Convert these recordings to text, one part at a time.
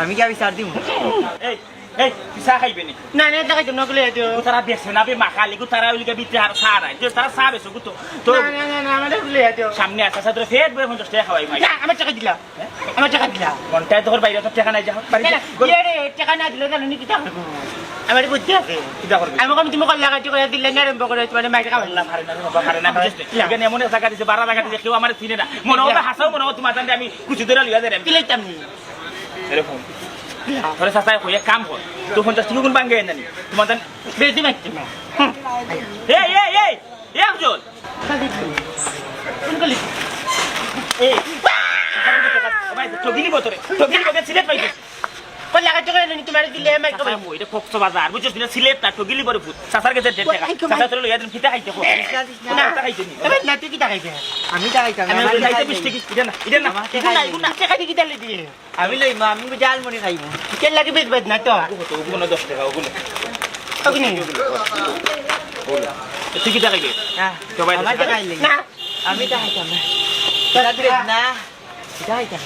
আমি কি বিচার দিব এই এই পিসা খাইবে নি না না এটা খাইতাম না বলে এটা তারা বেছে না বে মাখালি গো তারা ওইলিকে বিতে আর সারা যে তারা সাবে সগু তো না না না না আমাদের বলে এটা সামনে আসা সাদরে ফেট বই 50 টাকা খাওয়াই মাই না আমার টাকা দিলা আমার টাকা দিলা ঘন্টায় তোর বাইরে তো টাকা নাই যা বাড়ি এরে টাকা না দিলে জানো নি কি টাকা আমার বুদ্ধি আছে কিটা করবি আমি কোন তুমি কল লাগাইতে করে দিলে না আরম্ভ করে মানে মাইটা খাবেন আল্লাহ ভারে না বাবা ভারে না এখানে এমন টাকা দিছে 12 টাকা দিছে কেউ আমার চিনে না মনে হবে হাসাও মনে হবে তোমার জানতে আমি কিছু ধরে লিয়া দেব কি লাইতাম নি এরকম তোরে সাসায় কইয়া কাম কর তো 50 টাকা কোন বাঙ্গে জানি তোমার জান বেশি মাইতে না এই আফজল কোন কলি এই ভাই ঠগিনি বতরে ঠগিনি বকে সিলেট পাইছিস কল লাগাইতে করে নি তোমার দিলে মাইক ভাই মই এটা কক্স বাজার বুঝছিস না সিলেট না ঠগিলি বড় ফুট সাসার কাছে 1.5 টাকা সাসা তোর লইয়া দিন ফিতা খাইতে কো না তা খাইতে নি তবে না তুই কি টাকা খাইবে আমি টাকাইতাম আমি খাইতে 20 টাকা ইডা না টাকা দিয়ে কি দিলে দিয়ে আমি লইম আমি জালমুড়ি খাইব কে লাগে বেচ বেচ না তো তো ওগুলো 10 টাকা ওগুলো ওকে নি তুই কি টাকাইবে তো ভাই আমার টাকাইলে না আমি টাকাইতাম না তোরা দিবে না টাকাইতাম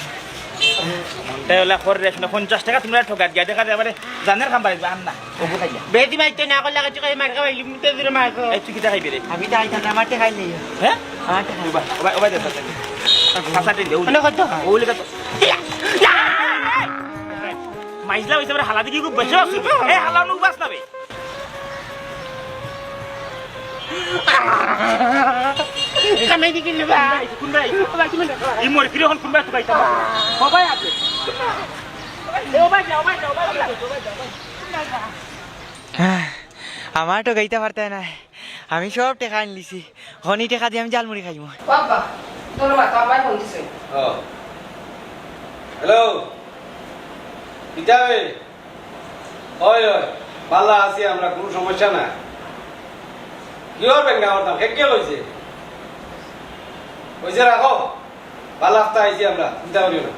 তাই হলা খর রেছ না 50 টাকা তোমরা ঠগাত গিয়া দেখা যাবে জানের খাম পাইবা আম না ওগু খাইয়া বেশি মাইতে না কল লাগাইতে করে মার খাওয়াই লিমিটে দিলে মার খাও এই তুই কি টাকাইবে রে আমি টাকাইতাম না আমার টাকাইলে হ্যাঁ আমার টাকাইলে ওবাই দে সাসাতে দেউ অনেক কত ওইলে কত মাইজলা হইছে হালা দেখি খুব বেশি আছে এই হালা নু বাস না বে কামাই দি কিনলে বা কোন ভাই এই মোর ফিরে হন কোন ভাই তুই বাইতা সবাই আছে আমার তো গাইতে পারতে না আমি সব টাকা আনলিছি হনি টাকা দিয়ে আমি জালমুড়ি খাইব বাবা তোর মা তো আমার ফোন দিছে হ্যালো কিতাবে হয় হয় ভালো আছি আমরা কোনো সমস্যা না কি করবেন না আমার দাম কে লইছে ওই যে রাখো ভালো আসতে আইছি আমরা চিন্তা করিও না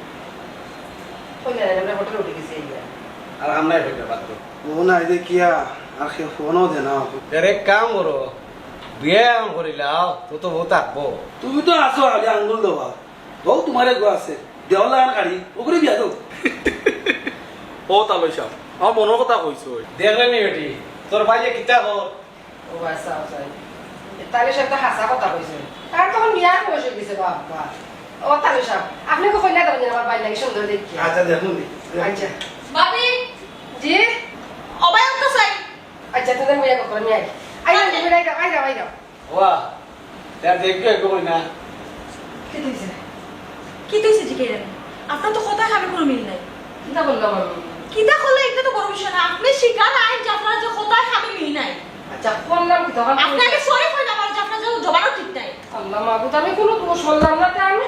কই না আমরা হোটেলে উঠে গেছি এইয়া আর আমরাই হইবে বাদ ও না এদের কিয়া আর সে ফোনও দে না এর এক কাম করো বিয়ে আম করিলাও তো বহুত থাকবো তুমি তো আসো আগে আঙ্গুল দেওয়া বউ তোমারে গো আছে দেওয়ালা আন গাড়ি ওগুলো বিয়া দাও ও তালৈ চাও আমার মনের কথা কইছো দেখলে নি বেটি তোর ভাইয়ে কিতা কর ও আচ্ছা আচ্ছা তাহলে সব তো হাসা কথা কইছে আর তখন বিয়ার বয়স হয়ে গেছে বাবা ও তাহলে সব আপনি কো কইলা দেবেন আমার ভাই লাগে সুন্দর দেখি আচ্ছা দেখুন আচ্ছা বাবি জি অবায়ক তো চাই আচ্ছা তোদের মেয়ে কো আমি আই আই যাও ওয়া তার দেখবে কই না কি দিছে কি তুইছে জিকে জানি আপনার তো কথা খাবে কোনো মিল নাই কিটা বললাম আমি কিটা হলো এটা তো বড় বিষয় না আপনি শিকার আইন জাফরা যে কথা খাবে মিল নাই আচ্ছা বললাম কি তখন আপনাকে সরি কই না আমার জাফরা যে জবানও ঠিক নাই আল্লাহ মাবুদ আমি কোনো দোষ বললাম না তাই আমি